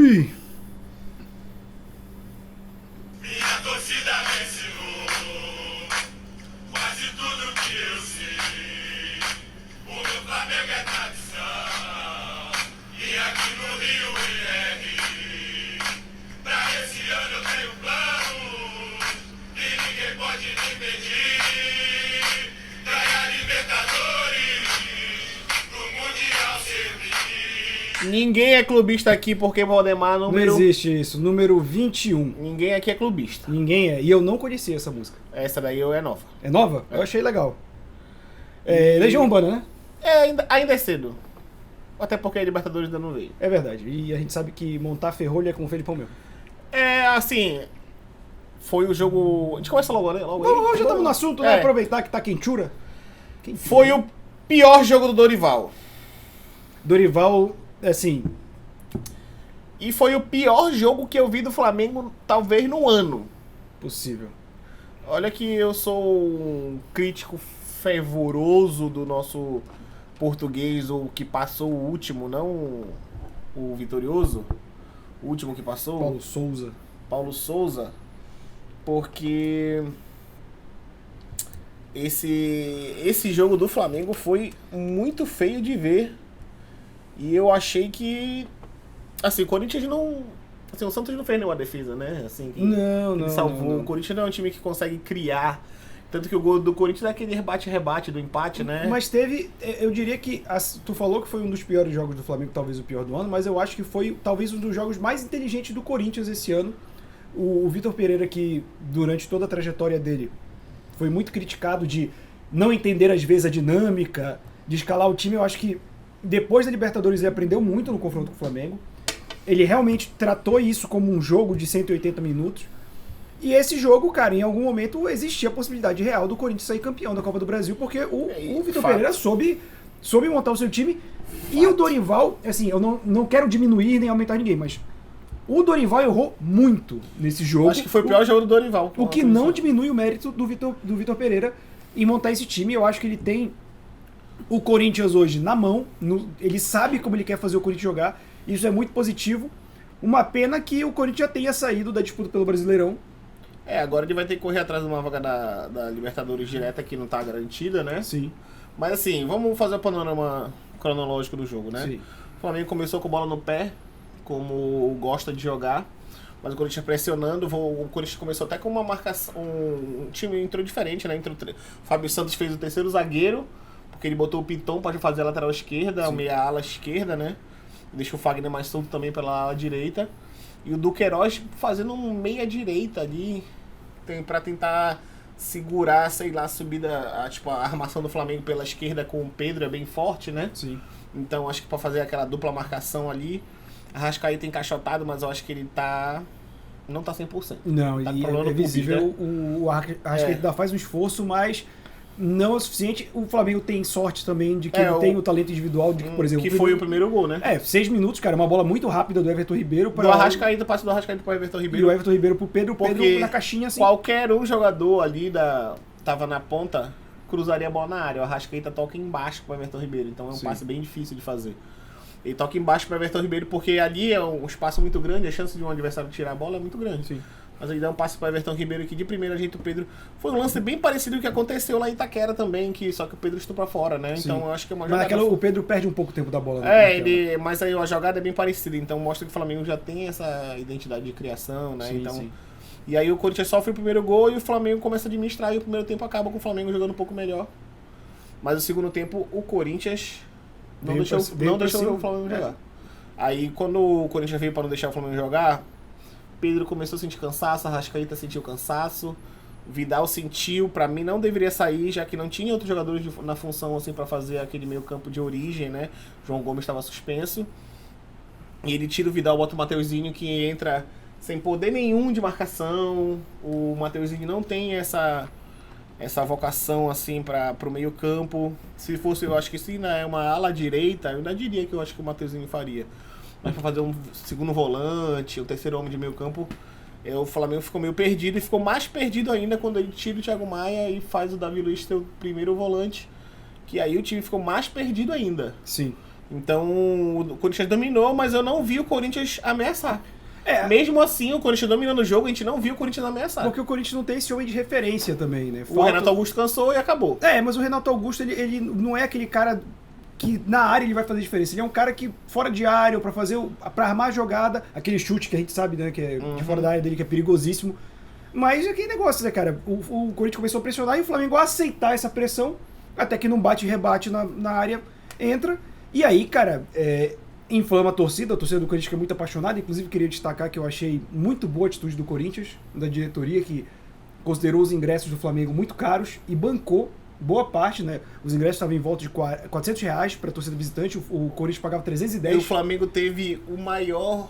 Ui! Minha torcida venceu quase tudo que eu sei. O meu Flamengo é tradição e aqui no Rio ele é rei. Pra esse ano eu tenho plano e ninguém pode me impedir. Ganhar Libertadores no Mundial sempre. Ninguém é clubista aqui porque Valdemar Não número... existe isso. Número 21. Ninguém aqui é clubista. Ninguém é. E eu não conhecia essa música. Essa daí é nova. É nova? Eu achei legal. É Legião Urbana, né? Ainda é cedo. Até porque a Libertadores ainda não veio. É verdade. E a gente sabe que montar ferrolho é com o Felipão mesmo. Assim... Foi o jogo... A gente começa logo, né? Logo Não, aí. já estamos no assunto, né? É. Aproveitar que tá quentura. Foi o pior jogo do Dorival. Dorival, assim... E foi o pior jogo que eu vi do Flamengo, talvez, no ano. Possível. Olha que eu sou um crítico fervoroso do nosso português, o que passou o último, não o vitorioso. O último que passou. Paulo Souza. Porque esse jogo do Flamengo foi muito feio de ver. E eu achei que... Assim, o Corinthians não... Assim, o Santos não fez nenhuma defesa, né? Assim, Não. salvou. O Corinthians não é um time que consegue criar. Tanto que o gol do Corinthians é aquele rebate-rebate do empate, né? Mas teve, eu diria que, tu falou que foi um dos piores jogos do Flamengo, talvez o pior do ano, mas eu acho que foi talvez um dos jogos mais inteligentes do Corinthians esse ano. O Vitor Pereira, que durante toda a trajetória dele foi muito criticado de não entender às vezes a dinâmica, de escalar o time, eu acho que depois da Libertadores ele aprendeu muito no confronto com o Flamengo. Ele realmente tratou isso como um jogo de 180 minutos. E esse jogo, cara, em algum momento existia a possibilidade real do Corinthians sair campeão da Copa do Brasil, porque o Vitor Pereira soube montar o seu time. E o Dorival, assim, eu não quero diminuir nem aumentar ninguém, mas o Dorival errou muito nesse jogo. Acho que foi o pior jogo do Dorival. O que não diminui o mérito do Vitor Pereira em montar esse time. Eu acho que ele tem o Corinthians hoje na mão, ele sabe como ele quer fazer o Corinthians jogar, isso é muito positivo. Uma pena que o Corinthians já tenha saído da disputa pelo Brasileirão. Agora ele vai ter que correr atrás de uma vaga da Libertadores direta que não tá garantida, né? Sim. Mas assim, vamos fazer o panorama cronológico do jogo, né? Sim. O Flamengo começou com bola no pé, como gosta de jogar, mas o Corinthians pressionando, o Corinthians começou até com uma marcação, um time entrou diferente, né? O Fábio Santos fez o terceiro zagueiro, porque ele botou o Piton para fazer a lateral esquerda, a meia ala esquerda, né? Deixa o Fagner mais solto também pela ala direita. E o Duqueiroz fazendo um meia direita ali, para tentar segurar, sei lá, a subida, a armação do Flamengo pela esquerda com o Pedro é bem forte, né? Sim. Então acho que para fazer aquela dupla marcação ali, Arrascaeta encaixotado, mas eu acho que ele não tá 100%. Não, tá e problema é no visível Covid, né? o Arrascaeta ainda faz um esforço, mas não é o suficiente. O Flamengo tem sorte também de que ele tem o talento individual de que, por exemplo... Que foi o primeiro gol, né? 6 minutos, cara, uma bola muito rápida do Everton Ribeiro para... Do Arrascaeta, passe do Arrascaeta para o Everton Ribeiro. E o Everton Ribeiro pro Pedro, o Pedro Porque na caixinha, assim. qualquer um jogador ali tava na ponta, cruzaria a bola na área. O Arrascaeta toca embaixo pro Everton Ribeiro, então é um passe bem difícil de fazer. Ele toca embaixo pro Everton Ribeiro porque ali é um espaço muito grande, a chance de um adversário tirar a bola é muito grande. Sim. Mas ele dá um passe para Everton Ribeiro que de primeira ajeita o Pedro. Foi um lance bem parecido com o que aconteceu lá em Itaquera também, só que o Pedro estupra fora, né? Sim. Então eu acho que é uma Mas jogada... o Pedro perde um pouco o tempo da bola. Né, mas aí a jogada é bem parecida, então mostra que o Flamengo já tem essa identidade de criação, né? Sim, então, sim. E aí o Corinthians sofre o primeiro gol e o Flamengo começa a administrar e o primeiro tempo acaba com o Flamengo jogando um pouco melhor. Mas o segundo tempo o Corinthians não deixou o Flamengo jogar. Aí quando o Corinthians veio para não deixar o Flamengo jogar, Pedro começou a sentir cansaço, Arrascaeta sentiu cansaço, Vidal sentiu, pra mim não deveria sair, já que não tinha outros jogadores na função assim para fazer aquele meio campo de origem, né? João Gomes estava suspenso. E ele tira o Vidal, bota o Mateuzinho que entra sem poder nenhum de marcação. O Mateuzinho não tem essa vocação assim para o meio campo. Se fosse, eu acho que se é uma ala direita, eu ainda diria que eu acho que o Mateuzinho faria. Mas para fazer um segundo volante, o terceiro homem de meio campo, o Flamengo ficou meio perdido e ficou mais perdido ainda quando ele tira o Thiago Maia e faz o Davi Luiz ser o primeiro volante, que aí o time ficou mais perdido ainda. Sim. Então o Corinthians dominou, mas eu não vi o Corinthians ameaçar. Mesmo assim, o Corinthians dominando o jogo, a gente não viu o Corinthians ameaçar. Porque o Corinthians não tem esse homem de referência também, né? O Renato Augusto cansou e acabou. Mas o Renato Augusto, ele não é aquele cara que na área ele vai fazer diferença. Ele é um cara que, fora de área, pra armar a jogada, aquele chute que a gente sabe, né, que é de fora da área dele, que é perigosíssimo. Mas é aquele negócio, né, cara? O Corinthians começou a pressionar e o Flamengo a aceitar essa pressão, até que num bate e rebate na área entra. E aí, cara, inflama a torcida do Corinthians, que é muito apaixonada. Inclusive, queria destacar que eu achei muito boa a atitude do Corinthians, da diretoria, que considerou os ingressos do Flamengo muito caros e bancou boa parte, né? Os ingressos estavam em volta de R$400 para a torcida visitante, o Corinthians pagava 310. E o Flamengo teve o maior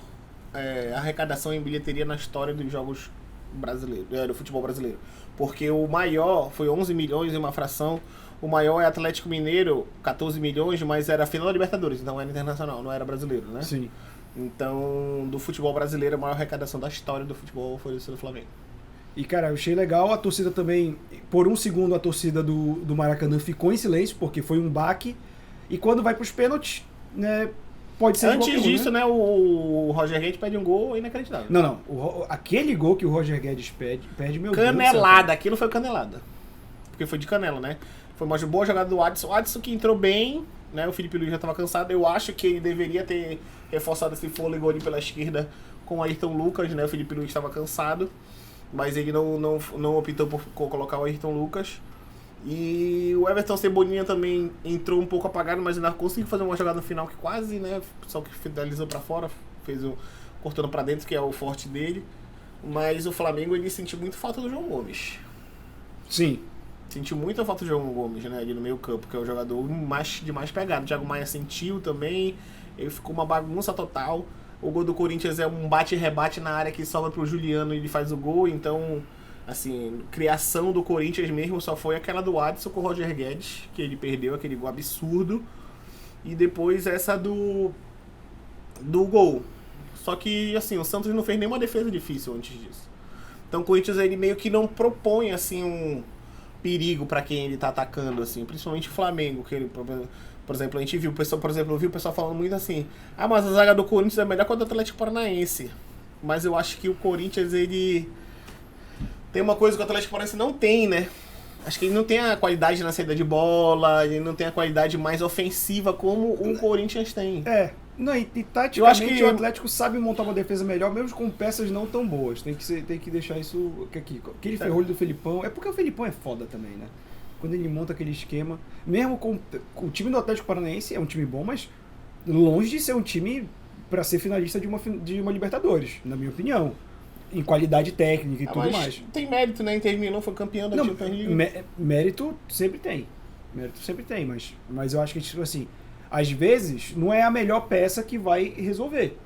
arrecadação em bilheteria na história dos jogos brasileiros, do futebol brasileiro. Porque o maior foi 11 milhões e uma fração. O maior é Atlético Mineiro, 14 milhões, mas era final da Libertadores, então era internacional, não era brasileiro, né? Sim. Então, do futebol brasileiro, a maior arrecadação da história do futebol foi isso do Flamengo. E, cara, eu achei legal, a torcida também, por um segundo a torcida do Maracanã ficou em silêncio, porque foi um baque, e quando vai pros pênaltis, né, pode ser antes disso, né, o Roger Guedes pede um gol inacreditável. Não, aquele gol que o Roger Guedes perde, meu Deus do céu. Canelada, aquilo foi canelada. Porque foi de canela, né? Foi uma boa jogada do Adson. O Adson que entrou bem, né? O Felipe Luiz já estava cansado. Eu acho que ele deveria ter reforçado esse fôlego ali pela esquerda com o Ayrton Lucas, né? O Felipe Luiz estava cansado, mas ele não optou por colocar o Ayrton Lucas. E o Everton Cebolinha também entrou um pouco apagado, mas ainda conseguiu fazer uma jogada no final que quase, né? Só que finalizou para fora, cortando para dentro, que é o forte dele. Mas o Flamengo, ele sentiu muito falta do João Gomes. Sim. Sentiu muita falta do João Gomes, né, ali no meio campo, que é o jogador de mais pegado. O Thiago Maia sentiu também, ele ficou uma bagunça total. O gol do Corinthians é um bate e rebate na área que sobra pro Juliano e ele faz o gol. Então, assim, criação do Corinthians mesmo só foi aquela do Adson com o Roger Guedes, que ele perdeu aquele gol absurdo. E depois essa do gol. Só que, assim, o Santos não fez nenhuma defesa difícil antes disso. Então o Corinthians, ele meio que não propõe, assim, um perigo para quem ele tá atacando, assim, principalmente o Flamengo, que ele, por exemplo, a gente viu o pessoal falando muito assim: ah, mas a zaga do Corinthians é melhor que a do Atlético Paranaense. Mas eu acho que o Corinthians, ele tem uma coisa que o Atlético Paranaense não tem, né? Acho que ele não tem a qualidade na saída de bola, ele não tem a qualidade mais ofensiva como o Corinthians tem. Não, e taticamente eu acho que o Atlético sabe montar uma defesa melhor, mesmo com peças não tão boas. Tem que deixar isso aqui. Aquele ferrolho do Felipão, é porque o Felipão é foda também, né? Quando ele monta aquele esquema, mesmo com o time do Atlético Paranaense é um time bom, mas longe de ser um time para ser finalista de uma Libertadores, na minha opinião. Em qualidade técnica e tudo mais. Tem mérito, né? Inter Milan foi campeão da Champions League. Mérito sempre tem, mas eu acho que, tipo assim, às vezes, não é a melhor peça que vai resolver.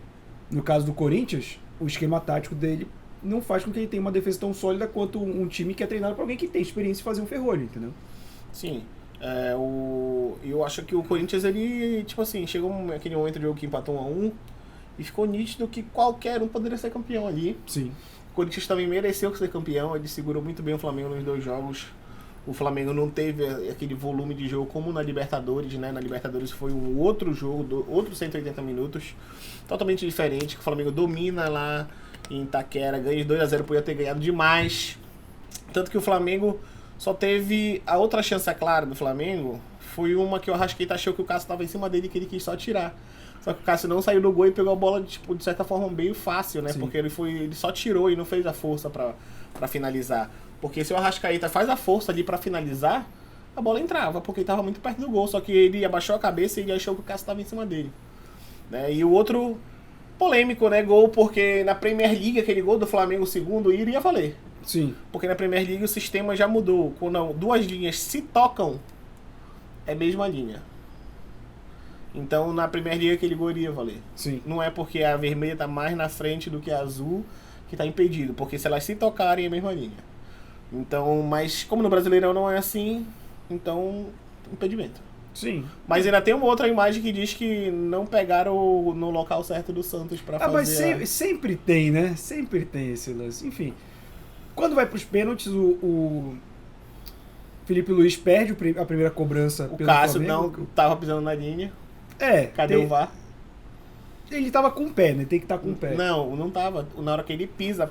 No caso do Corinthians, o esquema tático dele não faz com que ele tenha uma defesa tão sólida quanto um time que é treinado por alguém que tem experiência em fazer um ferrolho, entendeu? Sim. Eu acho que o Corinthians, ele, tipo assim, chegou aquele momento de jogo que empatou 1-1 e ficou nítido que qualquer um poderia ser campeão ali. Sim. O Corinthians também mereceu ser campeão, ele segurou muito bem o Flamengo nos 2 jogos. O Flamengo não teve aquele volume de jogo como na Libertadores, né? Na Libertadores foi um outro jogo, outros 180 minutos, totalmente diferente, que o Flamengo domina lá em Itaquera, ganha de 2-0, podia ter ganhado demais. Tanto que o Flamengo só teve a outra chance clara do Flamengo, foi uma que o Arrascaeta achou que o Cássio estava em cima dele e que ele quis só tirar. Só que o Cássio não saiu do gol e pegou a bola, tipo, de certa forma bem fácil, né? Sim. Porque ele só tirou e não fez a força pra finalizar. Porque se o Arrascaeta faz a força ali pra finalizar, a bola entrava, porque ele tava muito perto do gol. Só que ele abaixou a cabeça e ele achou que o Cássio tava em cima dele. Né? E o outro polêmico, né? Gol, porque na Premier League, aquele gol do Flamengo segundo iria valer. Sim. Porque na Premier League o sistema já mudou. Quando 2 linhas se tocam, é a mesma linha. Então na Premier League aquele gol iria valer. Sim. Não é porque a vermelha tá mais na frente do que a azul que tá impedido. Porque se elas se tocarem é a mesma linha. Então, mas como no Brasileirão não é assim, então impedimento. Sim. Mas ainda tem uma outra imagem que diz que não pegaram no local certo do Santos pra fazer... Mas sempre tem, né? Sempre tem esse lance. Enfim, quando vai pros pênaltis, o Felipe Luiz perde a primeira cobrança o pelo Cássio Flamengo. não tava pisando na linha. Cadê o VAR? Ele tava com o pé, né? Tem que estar com o pé. Não tava. Na hora que ele pisa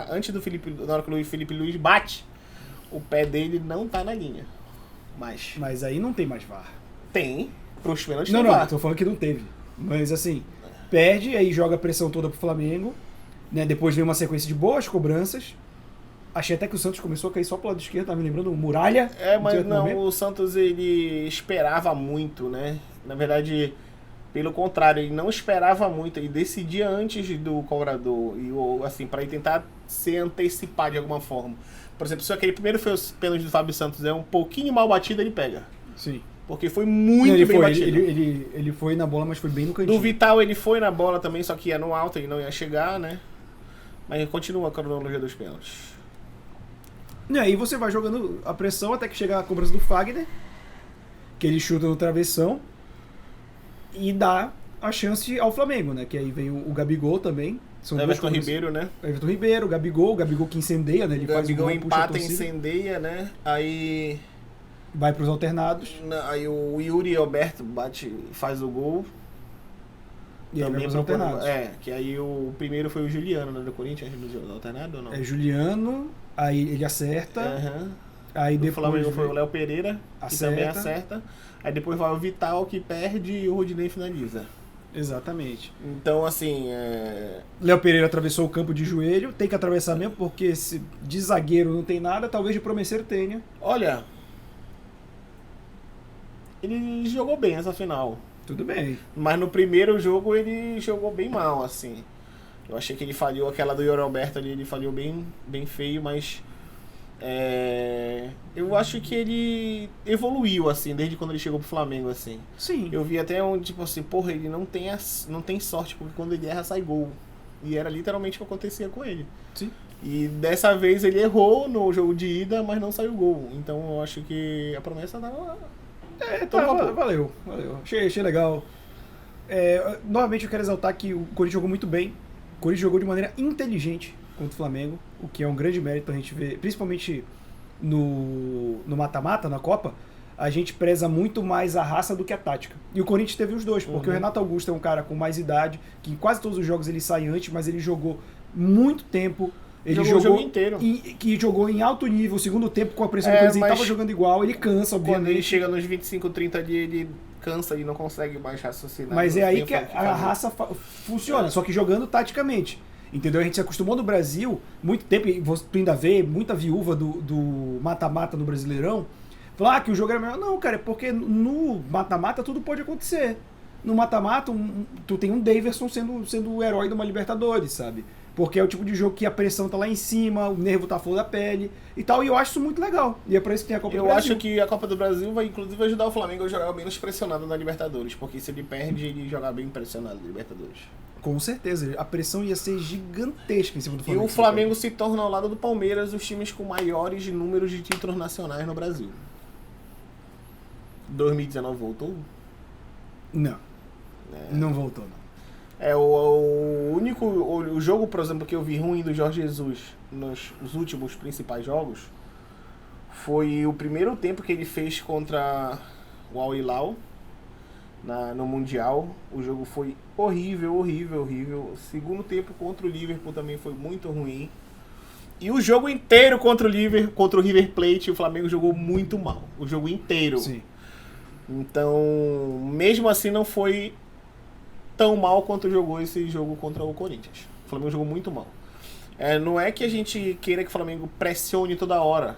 antes do Felipe... Na hora que o Felipe Luiz bate, o pé dele não tá na linha. Mas aí não tem mais VAR. Tem. Pros pênaltis Não, tem VAR. tô falando que não teve. Mas assim, perde, aí joga a pressão toda pro Flamengo. Né? Depois vem uma sequência de boas cobranças. Achei até que o Santos começou a cair só pro lado esquerdo, tá me lembrando o Muralha. Mas não, o Santos ele esperava muito, né? Na verdade, pelo contrário, ele não esperava muito, ele decidia antes do cobrador, e assim, para tentar se antecipar de alguma forma. Por exemplo, se aquele primeiro foi os pênaltis do Fábio Santos é um pouquinho mal batido, ele pega. Sim. Porque foi muito bem batido. Ele foi na bola, mas foi bem no cantinho. Do Vital ele foi na bola também, só que ia no alto, ele não ia chegar, né? Mas continua a cronologia dos pênaltis. E aí você vai jogando a pressão até que chega a cobrança do Fagner, que ele chuta no travessão e dá a chance ao Flamengo, né? Que aí vem o Gabigol também. Everton Ribeiro, né? Everton Ribeiro, o Gabigol que incendeia, né? Ele o Gabigol faz o gol, empata, incendeia, né? Aí vai pros alternados. Aí o Yuri Alberto faz o gol. E aí vai pros alternados. Que aí o primeiro foi o Juliano, né, do Corinthians, no alternado ou não? É Juliano, aí ele acerta. Uhum. Aí depois o Flamengo foi o Léo Pereira, que também acerta. Aí depois vai o Vital, que perde, e o Rodinei finaliza. Exatamente. Então, assim... Léo Pereira atravessou o campo de joelho, tem que atravessar mesmo, porque se de zagueiro não tem nada, talvez de promesseiro tenha. Olha, ele jogou bem essa final. Tudo bem. Mas no primeiro jogo ele jogou bem mal, assim. Eu achei que ele falhou, aquela do Yuri Alberto ali, ele falhou bem, bem feio, mas... eu acho que ele evoluiu, assim, desde quando ele chegou pro Flamengo, assim. Sim. Eu vi até um, tipo assim, porra, ele não tem sorte, porque quando ele erra, sai gol. E era literalmente o que acontecia com ele. Sim. E dessa vez ele errou no jogo de ida, mas não saiu gol. Então eu acho que a promessa tava... valeu. Achei legal. Novamente eu quero exaltar que o Corinthians jogou muito bem. O Corinthians jogou de maneira inteligente contra o Flamengo, o que é um grande mérito a gente ver, principalmente no mata-mata, na Copa, a gente preza muito mais a raça do que a tática. E o Corinthians teve os dois, porque o Renato Augusto é um cara com mais idade, que em quase todos os jogos ele sai antes, mas ele jogou muito tempo. Ele jogou o jogo inteiro. Que jogou em alto nível, o segundo tempo com a pressão do Corinthians, ele estava jogando igual, ele cansa, obviamente. Quando ele chega nos 25, 30 ali, ele cansa e não consegue mais raciocinar. Mas é aí que a raça funciona, só que jogando taticamente. Entendeu? A gente se acostumou no Brasil, muito tempo, e tu ainda vê muita viúva do mata-mata no Brasileirão, falar que o jogo era melhor. Não, cara, é porque no mata-mata tudo pode acontecer. No mata-mata, tu tem um Daverson sendo o herói de uma Libertadores, sabe? Porque é o tipo de jogo que a pressão tá lá em cima, o nervo tá à flor da pele e tal, e eu acho isso muito legal. E é pra isso que tem a Copa do Brasil. Eu acho que a Copa do Brasil vai, inclusive, ajudar o Flamengo a jogar menos pressionado na Libertadores, porque se ele perde, ele jogar bem pressionado na Libertadores. Com certeza, a pressão ia ser gigantesca em cima do Flamengo. E o Flamengo se torna, ao lado do Palmeiras, os times com maiores números de títulos nacionais no Brasil. 2019 voltou? Não. Não voltou, não. O único o jogo, por exemplo, que eu vi ruim do Jorge Jesus nos últimos principais jogos foi o primeiro tempo que ele fez contra o Al Hilal no Mundial. O jogo foi horrível. O segundo tempo contra o Liverpool também foi muito ruim. E o jogo inteiro contra o River Plate, o Flamengo jogou muito mal. O jogo inteiro. Sim. Então, mesmo assim, não foi tão mal quanto jogou esse jogo contra o Corinthians. O Flamengo jogou muito mal. Não é que a gente queira que o Flamengo pressione toda hora.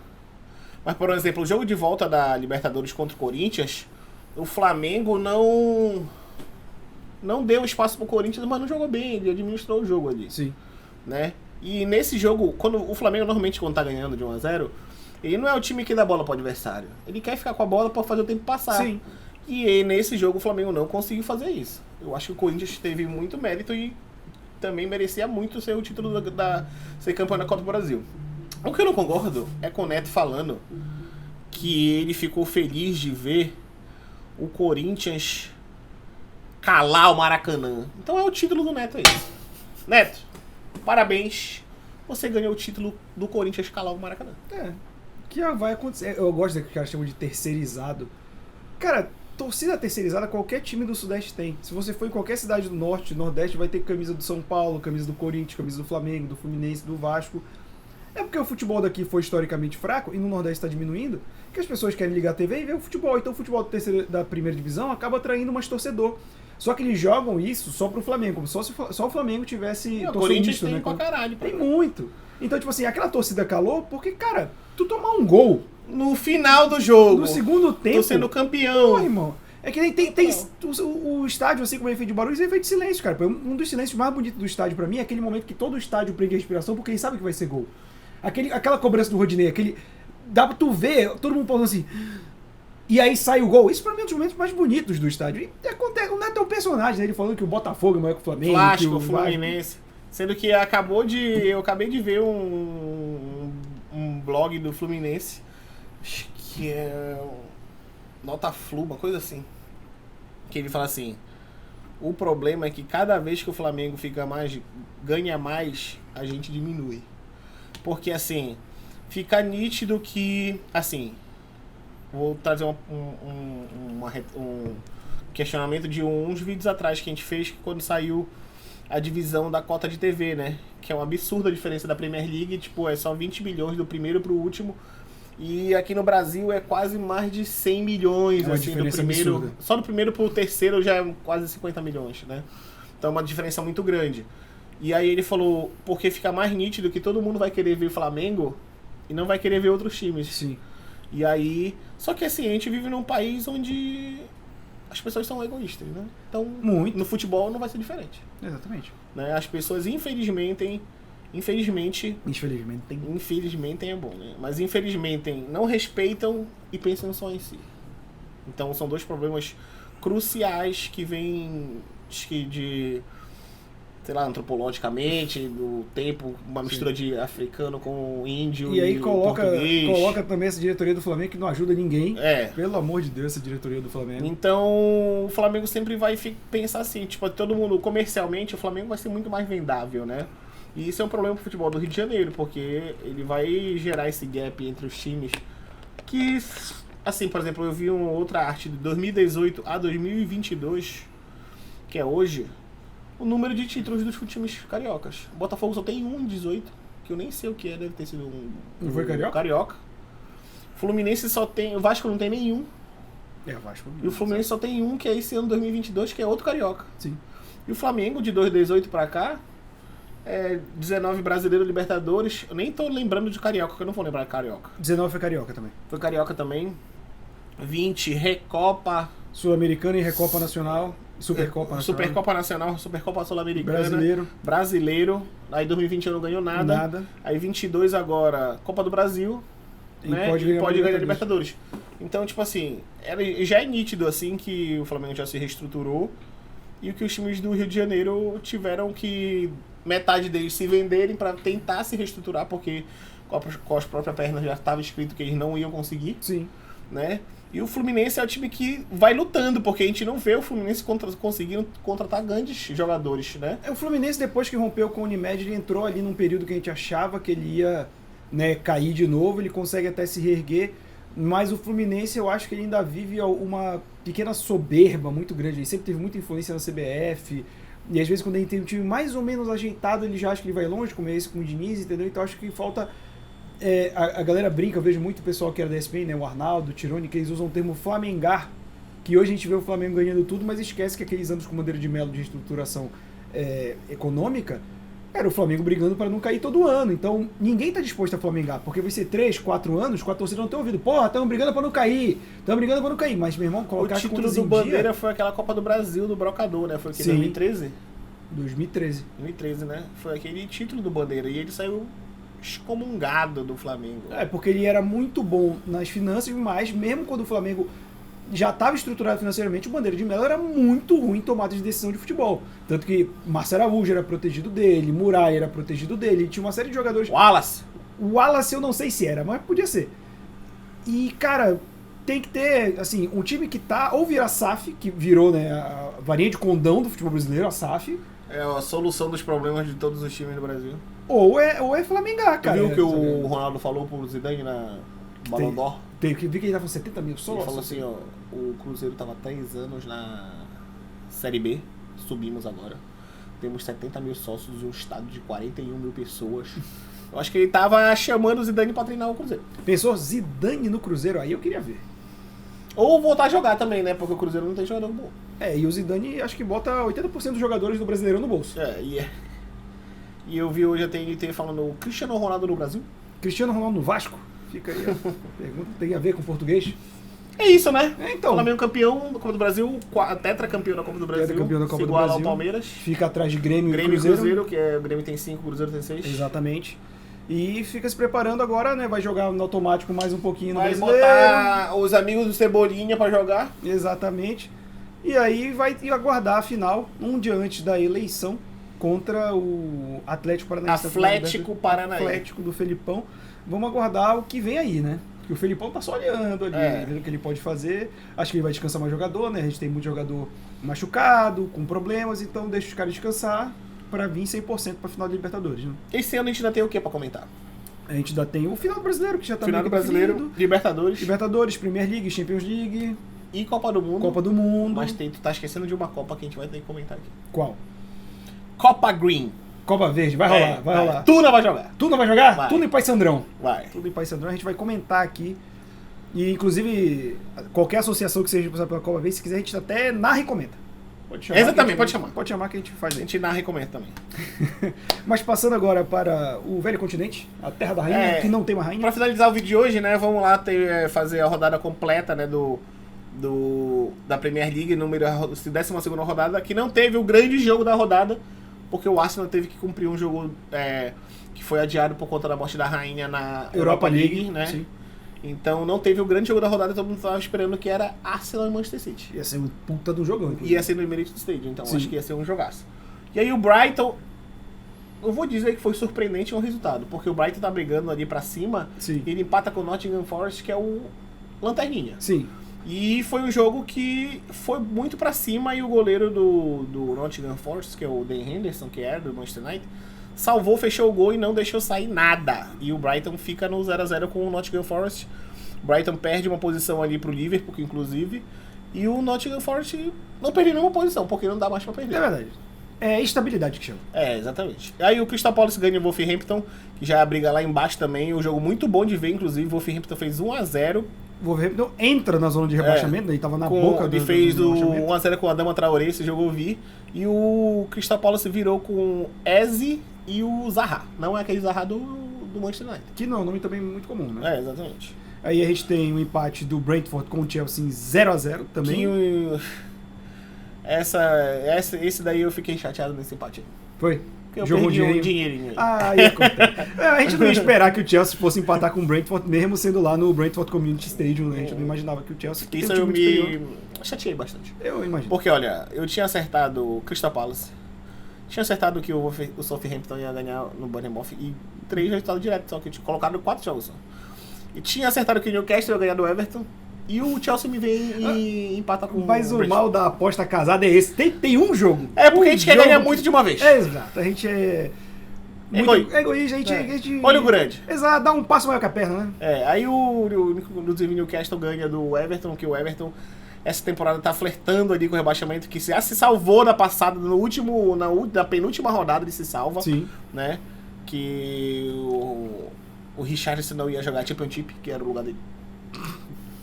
Mas, por exemplo, o jogo de volta da Libertadores contra o Corinthians, o Flamengo não deu espaço pro Corinthians, mas não jogou bem, ele administrou o jogo ali. Sim. Né? E nesse jogo, quando o Flamengo normalmente quando tá ganhando de 1-0, ele não é o time que dá bola pro adversário. Ele quer ficar com a bola pra fazer o tempo passar. Sim. E nesse jogo o Flamengo não conseguiu fazer isso. Eu acho que o Corinthians teve muito mérito e também merecia muito ser o título ser campeão da Copa do Brasil. O que eu não concordo é com o Neto falando que ele ficou feliz de ver o Corinthians calar o Maracanã. Então é o título do Neto aí. Neto, parabéns. Você ganhou o título do Corinthians calar o Maracanã. Que vai acontecer. Eu gosto do que os caras chamam de terceirizado. Cara, torcida terceirizada qualquer time do Sudeste tem. Se você for em qualquer cidade do Norte, do Nordeste, vai ter camisa do São Paulo, camisa do Corinthians, camisa do Flamengo, do Fluminense, do Vasco. É porque o futebol daqui foi historicamente fraco e no Nordeste está diminuindo, que as pessoas querem ligar a TV e ver o futebol. Então o futebol da primeira divisão acaba atraindo mais torcedor. Só que eles jogam isso só pro Flamengo, como só se só o Flamengo tivesse O Corinthians tem né? pra caralho. Tem muito. Então, tipo assim, aquela torcida calou porque, cara, tu tomar um gol No final do jogo. no segundo tempo... Tô sendo campeão. Pô, irmão. É que nem tem o estádio, assim como é feito de barulho, é feito de silêncio, cara. Um dos silêncios mais bonitos do estádio pra mim é aquele momento que todo o estádio prende a respiração porque eles sabem que vai ser gol. Aquela cobrança do Rodinei, dá pra tu ver, todo mundo falando assim... E aí sai o gol. Isso pra mim é um dos momentos mais bonitos do estádio. E acontece, não é tão personagem, né? Ele falando que o Botafogo é maior que o Flamengo. Clássico, que o Fluminense. Sendo que eu acabei de ver um blog do Fluminense, acho que é Nota Flu, uma coisa assim. Que ele fala assim: o problema é que cada vez que o Flamengo ganha mais, a gente diminui. Porque assim, fica nítido que, assim, vou trazer um questionamento de uns vídeos atrás que a gente fez quando saiu a divisão da cota de TV, né? Que é um absurdo a diferença da Premier League, tipo, é só 20 milhões do primeiro pro último. E aqui no Brasil é quase mais de 100 milhões, uma assim, do diferença primeiro. absurda. Só do primeiro pro terceiro já é quase 50 milhões, né? Então é uma diferença muito grande. E aí ele falou, porque fica mais nítido que todo mundo vai querer ver o Flamengo e não vai querer ver outros times. Sim. E aí... Só que assim, a gente vive num país onde as pessoas são egoístas, né? Então, Muito. no futebol não vai ser diferente. Exatamente. Né? As pessoas, infelizmente é bom, né? Mas infelizmente não respeitam e pensam só em si. Então são dois problemas cruciais que vêm de sei lá, antropologicamente, do tempo, uma mistura de africano com índio E aí coloca português. também essa diretoria do Flamengo que não ajuda ninguém. É. Pelo amor de Deus, essa diretoria do Flamengo. Então, o Flamengo sempre vai pensar assim, tipo, todo mundo, comercialmente, o Flamengo vai ser muito mais vendável, né? E isso é um problema pro futebol do Rio de Janeiro, porque ele vai gerar esse gap entre os times que, assim, por exemplo, eu vi uma outra arte de 2018 a 2022, que é hoje, o número de títulos dos times cariocas. O Botafogo só tem um em 18, que eu nem sei o que é, deve ter sido Não foi carioca? Carioca. Fluminense só tem, o Vasco não tem nenhum. É, Vasco. E o Fluminense só tem um, que é esse ano 2022, que é outro carioca. Sim. E o Flamengo, de 2018 pra cá, é 19 Brasileiro, Libertadores. Eu nem tô lembrando de carioca, que eu não vou lembrar de carioca. 19 foi carioca também. Foi carioca também. 20, Recopa. Sul-Americana e Recopa Nacional. Supercopa Nacional. Supercopa Nacional, Supercopa Sul-Americana. Brasileiro. Aí 2021 não ganhou nada. Aí 22 agora, Copa do Brasil. E né? pode ganhar Libertadores. Então, tipo assim, já é nítido assim que o Flamengo já se reestruturou e que os times do Rio de Janeiro tiveram que metade deles se venderem para tentar se reestruturar, porque com as próprias pernas já estava escrito que eles não iam conseguir. Sim. Né? E o Fluminense é o time que vai lutando, porque a gente não vê o Fluminense conseguindo contratar grandes jogadores, né? O Fluminense, depois que rompeu com o Unimed, ele entrou ali num período que a gente achava que ele ia, né, cair de novo, ele consegue até se reerguer, mas o Fluminense eu acho que ele ainda vive uma pequena soberba muito grande, ele sempre teve muita influência na CBF, e às vezes quando ele tem um time mais ou menos ajeitado, ele já acha que ele vai longe, como é esse com o Diniz, entendeu? Então acho que falta... a galera brinca, eu vejo muito o pessoal que era da ESPN, né, o Arnaldo, o Tironi, que eles usam o termo flamengar, que hoje a gente vê o Flamengo ganhando tudo, mas esquece que aqueles anos com Bandeira de Melo de reestruturação econômica, era o Flamengo brigando para não cair todo ano. Então ninguém tá disposto a flamengar, porque vai ser 3, 4 anos com a torcida não ter ouvido. Porra, estamos brigando para não cair, mas meu irmão, colocar o título do Bandeira foi aquela Copa do Brasil do Brocador, né? Foi o que, 2013? 2013, né? Foi aquele título do Bandeira e ele saiu excomungado do Flamengo. Porque ele era muito bom nas finanças, mas mesmo quando o Flamengo já estava estruturado financeiramente, o Bandeira de Melo era muito ruim em tomada de decisão de futebol. Tanto que Marcelo Araújo era protegido dele, Muralha era protegido dele, tinha uma série de jogadores... O Wallace eu não sei se era, mas podia ser. E, cara, tem que ter, assim, um time que tá, ou virar SAF, que virou, né, a varinha de condão do futebol brasileiro, a SAF. É a solução dos problemas de todos os times do Brasil. Ou é flamengar, cara. Tu viu o que o Ronaldo falou pro Zidane na Ballon d'Or? vi que ele tava com 70 mil Ele só. falou assim, ó, o Cruzeiro tava 3 anos na Série B, subimos agora. Temos 70 mil sócios e um estado de 41 mil pessoas. Eu acho que ele tava chamando o Zidane pra treinar o Cruzeiro. Pensou Zidane no Cruzeiro, aí eu queria ver. Ou voltar a jogar também, né? Porque o Cruzeiro não tem jogador bom. E o Zidane acho que bota 80% dos jogadores do Brasileirão no bolso. E eu vi hoje a TNT falando o Cristiano Ronaldo no Brasil. Cristiano Ronaldo no Vasco? Fica aí a pergunta, tem a ver com português? É isso, né? Então. Flamengo campeão da Copa do Brasil, tetracampeão da Copa do Brasil. Tetracampeão da Copa do igual Brasil. ao Palmeiras. Fica atrás de Grêmio Grêmio e Cruzeiro, que o Grêmio tem 5, o Cruzeiro tem 6. Exatamente. E fica se preparando agora, né? Vai jogar no automático mais um pouquinho no Vai Brasileiro. botar os amigos do Cebolinha pra jogar. Exatamente. E aí vai aguardar a final, um dia antes da eleição, contra o Atlético Paranaense. Atlético do Felipão. Vamos aguardar o que vem aí, né? Porque o Felipão tá só olhando ali, vendo o que ele pode fazer. Acho que ele vai descansar mais jogador, né? A gente tem muito jogador machucado, com problemas, então deixa os caras descansar pra vir 100% pra final da Libertadores, né? Esse ano a gente ainda tem o que pra comentar? A gente ainda tem o final do Brasileiro, que já tá Final do meio Brasileiro, definido. Libertadores Premier League, Champions League, e Copa do Mundo. Copa do Mundo. Mas tu tá esquecendo de uma Copa que a gente vai ter que comentar aqui. Qual? Copa Green. Copa Verde, vai rolar, vai rolar. Tuna vai jogar. Tuna vai jogar? Vai. Tuna e Paysandrau. Vai. Tuna e Paysandrau, a gente vai comentar aqui. E, inclusive, qualquer associação que seja responsável pela Copa Verde, se quiser, a gente até narra e comenta. Pode chamar. Exatamente, pode chamar. Pode chamar que a gente faz A aí. gente narra e comenta também. Mas passando agora para o velho continente, a terra da rainha, que não tem uma rainha. Pra finalizar o vídeo de hoje, né, vamos lá fazer a rodada completa, né, da Premier League, a 12ª rodada, que não teve o grande jogo da rodada, porque o Arsenal teve que cumprir um jogo que foi adiado por conta da morte da rainha na Europa League, né? Sim. Então não teve o grande jogo da rodada, todo mundo estava esperando que era Arsenal e Manchester City. Ia ser um puta do jogão. Inclusive. Ia ser no Emirates Stadium, então Sim. acho que ia ser um jogaço. E aí o Brighton, eu vou dizer que foi surpreendente o resultado, porque o Brighton tá brigando ali pra cima, Sim. ele empata com o Nottingham Forest, que é o lanterninha. Sim. E foi um jogo que foi muito pra cima e o goleiro do Nottingham Forest, que é o Dan Henderson, que é do Manchester United, salvou, fechou o gol e não deixou sair nada. E o Brighton fica no 0-0 com o Nottingham Forest. O Brighton perde uma posição ali pro Liverpool, inclusive. E o Nottingham Forest não perdeu nenhuma posição, porque não dá mais pra perder. É verdade. É estabilidade que chama. Exatamente. Aí o Crystal Palace ganha o Wolverhampton, que já briga lá embaixo também. Um jogo muito bom de ver, inclusive. O Wolverhampton fez 1-0. O Wolverhampton entra na zona de rebaixamento, ele tava na boca do Ele fez do o rebaixamento. 1-0 com o Adama Traoré, esse jogo eu vi. E o Crystal Palace virou com o Eze e o Zaha. Não é aquele Zaha do Manchester United. Que não, nome também muito comum, né? Exatamente. Aí a gente tem o empate do Brentford com o Chelsea em 0-0 também. Esse daí eu fiquei chateado nesse empate. Foi? Porque eu Jogou perdi um dinheirinho. dinheirinho aí. Ah, aí acontece. A gente não ia esperar que o Chelsea fosse empatar com o Brentford, mesmo sendo lá no Brentford Community Stadium, né? A gente não imaginava que o Chelsea tem Isso um time eu muito me superior. chateei bastante. Eu imagino. Porque, olha, eu tinha acertado o Crystal Palace, tinha acertado que o Southampton ia ganhar no Bournemouth e 3 resultados diretos, só que eu tinha colocado 4 jogos só. E tinha acertado que o Newcastle ia ganhar do Everton e o Chelsea me vem e empata com Mas o Brentford. mal da aposta casada é esse. Tem um jogo. É porque Um a gente quer jogo ganhar que- muito de uma vez. Exato. A gente é... Muito egoísta, a gente... Olho grande. Exato, dá um passo maior que a perna, né? Aí o Newcastle ganha do Everton, que o Everton essa temporada tá flertando ali com o rebaixamento, que já se salvou na passada, na penúltima rodada ele se salva, Sim. né? Que o Richarlison não ia jogar Championship, que era o lugar dele.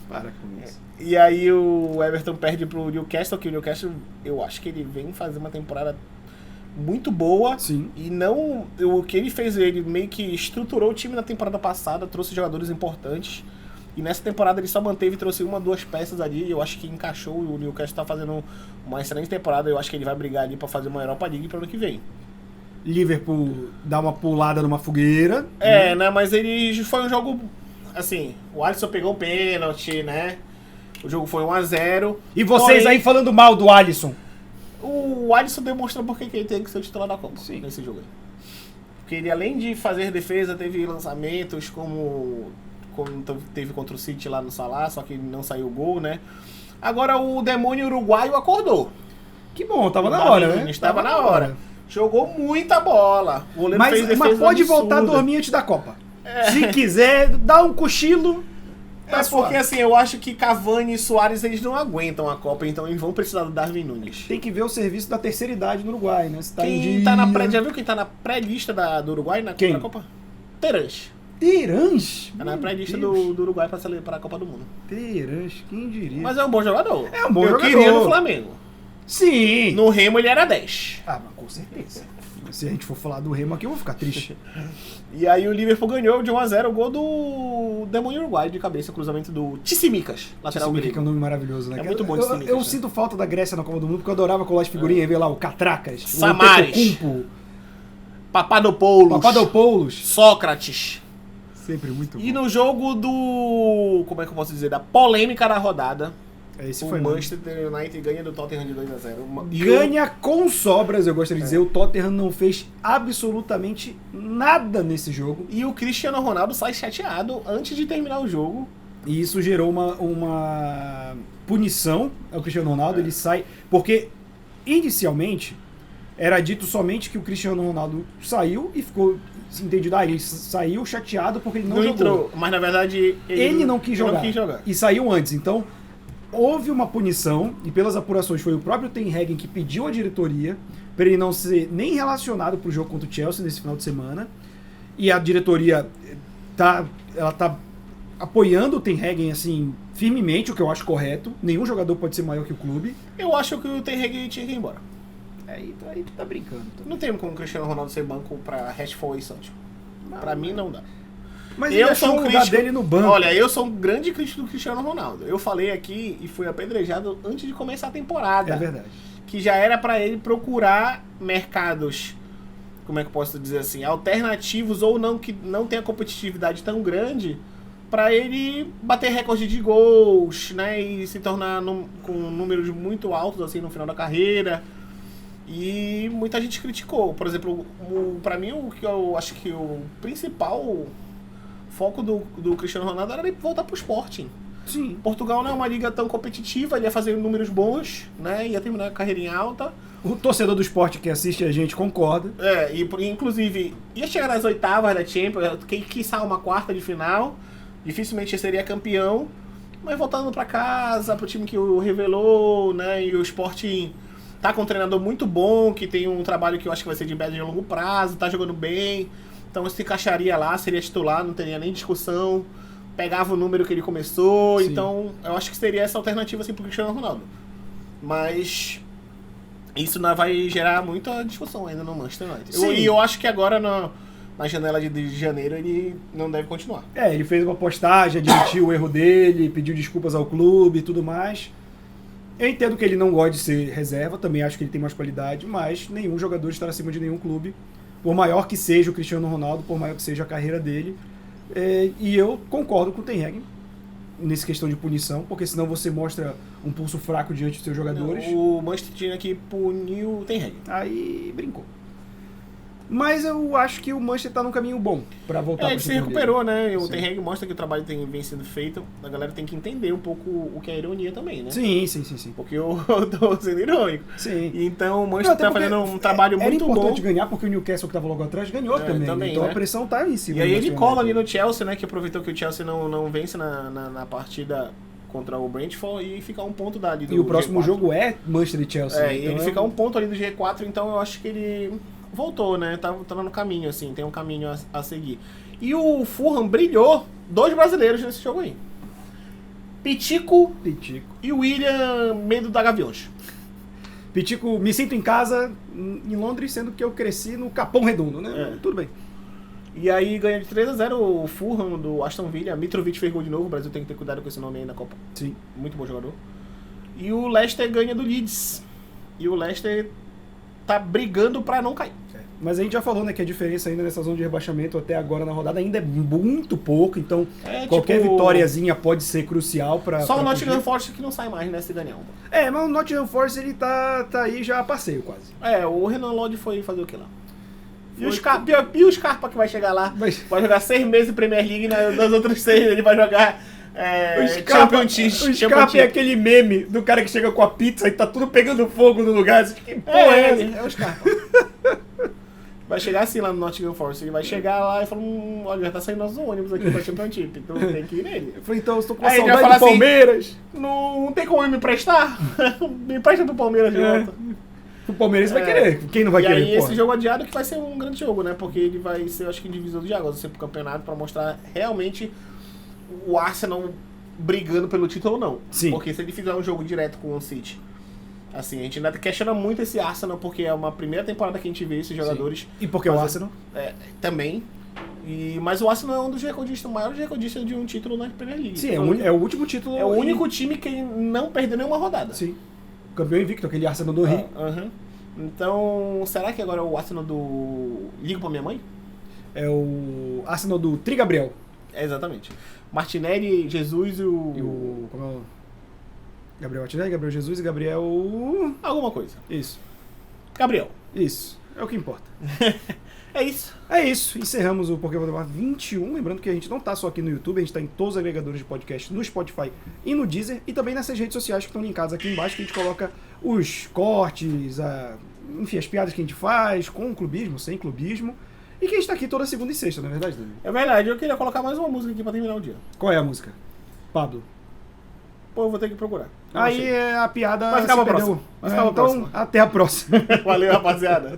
Para com isso. E aí o Everton perde pro Newcastle, que o Newcastle, eu acho que ele vem fazer uma temporada muito boa. Sim. E não... O que ele fez, ele meio que estruturou o time na temporada passada, trouxe jogadores importantes. E nessa temporada ele só manteve e trouxe 1 ou 2 peças ali. E eu acho que encaixou. O Newcastle tá fazendo uma excelente temporada. Eu acho que ele vai brigar ali pra fazer uma Europa League pro ano que vem. Liverpool dá uma pulada numa fogueira. Né? Mas ele foi um jogo... Assim, o Alisson pegou um pênalti, né? O jogo foi 1-0. E vocês Porém, aí falando mal do Alisson. O Alisson demonstrou porque ele tem que ser o titular da Copa. Sim. Nesse jogo aí. Porque ele, além de fazer defesa, teve lançamentos como teve contra o City lá no Salah, só que não saiu o gol, né? Agora o demônio uruguaio acordou. Que bom, tava na hora, né? Estava na hora. Jogou muita bola. O goleiro fez Mas defesa pode voltar a absurda. dormir antes da Copa. Se quiser, dá um cochilo Mas porque assim, eu acho que Cavani e Suárez eles não aguentam a Copa, então eles vão precisar do Darwin Nunes. Tem que ver o serviço da terceira idade no Uruguai, né? Se tá em Quem dia... tá na pré, já viu quem tá na pré-lista do Uruguai na Quem? Copa? Terãs. Terãs? Tá na pré-lista Meu do Uruguai pra a Copa do Mundo. Terãs, quem diria? Mas é um bom jogador. É um bom eu jogador. queria no Flamengo. Sim! No Remo ele era 10. Ah, mas com certeza. Se a gente for falar do Remo aqui, eu vou ficar triste. E aí o Liverpool ganhou de 1-0 o gol do Demônio Uruguai de cabeça, cruzamento do Tissimicas, lateral Tissimicas, que é grego. um nome maravilhoso, né? É muito bom Eu, Tissimicas, eu né? sinto falta da Grécia na Copa do Mundo, porque eu adorava colar as figurinhas, ver lá o Catracas, Samaris. o Antetokounmpo, Papadopoulos. Sócrates. Sempre muito bom. E no jogo do... como é que eu posso dizer? Da polêmica da rodada, Esse o foi Manchester United ganha do Tottenham de 2-0. E ganha com sobras, eu gostaria de dizer. O Tottenham não fez absolutamente nada nesse jogo. E o Cristiano Ronaldo sai chateado antes de terminar o jogo. E isso gerou uma punição ao Cristiano Ronaldo. Ele sai... Porque, inicialmente, era dito somente que o Cristiano Ronaldo saiu e ficou... entendido, ele saiu chateado porque ele não jogou. Entrou, mas na verdade Ele não quis jogar. E saiu antes. Então, houve uma punição, e pelas apurações foi o próprio Ten Hag que pediu à diretoria para ele não ser nem relacionado para o jogo contra o Chelsea nesse final de semana. E a diretoria tá apoiando o Ten Hag assim, firmemente, o que eu acho correto. Nenhum jogador pode ser maior que o clube. Eu acho que o Ten Hag tinha que ir embora. Aí tu tá brincando. Não tem como o Cristiano Ronaldo ser banco pra Rashford e Sancho. Pra mim não dá. Mas ele achou o lugar dele no banco. Olha, eu sou um grande crítico do Cristiano Ronaldo. Eu falei aqui e fui apedrejado antes de começar a temporada. É verdade. Que já era pra ele procurar mercados, como é que eu posso dizer assim, alternativos ou não, que não tenha competitividade tão grande, pra ele bater recorde de gols, né, e se tornar com números muito altos assim no final da carreira. E muita gente criticou. Por exemplo, pra mim, o que eu acho que o principal foco do Cristiano Ronaldo era ele voltar pro Sporting. Sim. Portugal não é uma liga tão competitiva, ele ia fazer números bons, né? Ia terminar a carreira em alta. O torcedor do esporte que assiste a gente concorda. E inclusive ia chegar nas oitavas da Champions, quiçá uma quarta de final. Dificilmente seria campeão. Mas voltando pra casa, pro time que o revelou, né? E o Sporting tá com um treinador muito bom, que tem um trabalho que eu acho que vai ser de médio e longo prazo, tá jogando bem. Então se encaixaria lá, seria titular, não teria nem discussão. Pegava o número que ele começou. Sim. Então eu acho que seria essa alternativa assim pro Cristiano Ronaldo. Mas isso vai gerar muita discussão ainda no Manchester United. E eu acho que agora na janela de janeiro ele não deve continuar. Ele fez uma postagem, admitiu o erro dele, pediu desculpas ao clube e tudo mais. Eu entendo que ele não gosta de ser reserva, também acho que ele tem mais qualidade, mas nenhum jogador está acima de nenhum clube, por maior que seja o Cristiano Ronaldo, por maior que seja a carreira dele. E eu concordo com o Ten Hag nessa questão de punição, porque senão você mostra um pulso fraco diante dos seus jogadores. O Manchester tinha que punir o Ten Hag. Aí brincou. Mas eu acho que o Manchester tá num caminho bom pra voltar ele se recuperou, né? O Ten Hag mostra que o trabalho vem sendo feito. A galera tem que entender um pouco o que é ironia também, né? Sim. Porque eu tô sendo irônico. Sim. Então o Manchester tá fazendo um trabalho muito bom. Era importante ganhar, porque o Newcastle que tava logo atrás ganhou também. Então, né? A pressão tá em cima. E aí ele cola ali no Chelsea, né? Que aproveitou que o Chelsea não vence na partida contra o Brentford e fica um ponto dali do E o próximo G4. Jogo é Manchester e Chelsea. Então ele fica um ponto ali do G4, então eu acho que ele voltou, né? Tá no caminho, assim, tem um caminho a seguir. E o Fulham brilhou, 2 brasileiros nesse jogo aí. Pitico e o William Medo da Gaviões. Pitico, me sinto em casa em Londres, sendo que eu cresci no Capão Redondo, né? Tudo bem. E aí ganha de 3-0 o Fulham do Aston Villa. Mitrovic fez gol de novo, o Brasil tem que ter cuidado com esse nome aí na Copa. Sim. Muito bom jogador. E o Leicester ganha do Leeds. E o Leicester tá brigando pra não cair. Mas a gente já falou, né, que a diferença ainda nessa zona de rebaixamento até agora na rodada ainda é muito pouco, então qualquer vitóriazinha pode ser crucial pra... Só o Nottingham Forest que não sai mais, né, se ganhar uma. Mas o Nottingham Forest ele tá aí já a passeio quase. O Renan Lodge foi fazer o que lá? E o Scarpa que vai chegar lá, vai jogar 6 meses em Premier League, nas outras 6 ele vai jogar O Scarpa é aquele meme do cara que chega com a pizza e tá tudo pegando fogo no lugar. Que porra é essa? É o Scarpa. Vai chegar assim lá no Nottingham Forest. Ele vai chegar lá e falar, olha, já tá saindo nosso ônibus aqui pra Championship, então tem que ir nele. Eu falei, então, eu estou com Aí ele saudade vai falar do Palmeiras. Não tem como ele me emprestar? Me empresta pro Palmeiras de volta. O Palmeiras vai querer. Quem não vai e querer, aí porra? esse jogo adiado que vai ser um grande jogo, né? Porque ele vai ser, eu acho que, divisor de águas, vai ser pro campeonato pra mostrar realmente o Arsenal brigando pelo título ou não. Sim. Porque se ele fizer um jogo direto com o City, assim, a gente ainda questiona muito esse Arsenal, porque é uma primeira temporada que a gente vê esses jogadores. Sim. E porque o Arsenal? Também. Mas o Arsenal é um dos recordistas, maiores recordistas de um título na Premier League. Sim, é o último título. É o único time que não perdeu nenhuma rodada. Sim. Campeão invicto, aquele Arsenal do Rio. Então, será que agora é o Arsenal do Ligo pra minha mãe? É o Arsenal do Tri Gabriel. Exatamente. Martinelli, Jesus e o... Como é o... Gabriel Martinelli, Gabriel Jesus e Gabriel... Alguma coisa. Isso. Gabriel. Isso. É o que importa. É isso. É isso. Encerramos o Pokémon Debate 21. Lembrando que a gente não tá só aqui no YouTube, a gente tá em todos os agregadores de podcast, no Spotify e no Deezer, e também nessas redes sociais que estão linkadas aqui embaixo, que a gente coloca os cortes, enfim, as piadas que a gente faz, com clubismo, sem clubismo, e que a gente tá aqui toda segunda e sexta, não é verdade, David? É verdade. Eu queria colocar mais uma música aqui pra terminar o dia. Qual é a música? Pablo. Pô, eu vou ter que procurar. Não Aí achei. é a piada... Vai ficar se pra perdeu. próxima. Vai ficar pra Então, próxima. até a próxima. Valeu, rapaziada.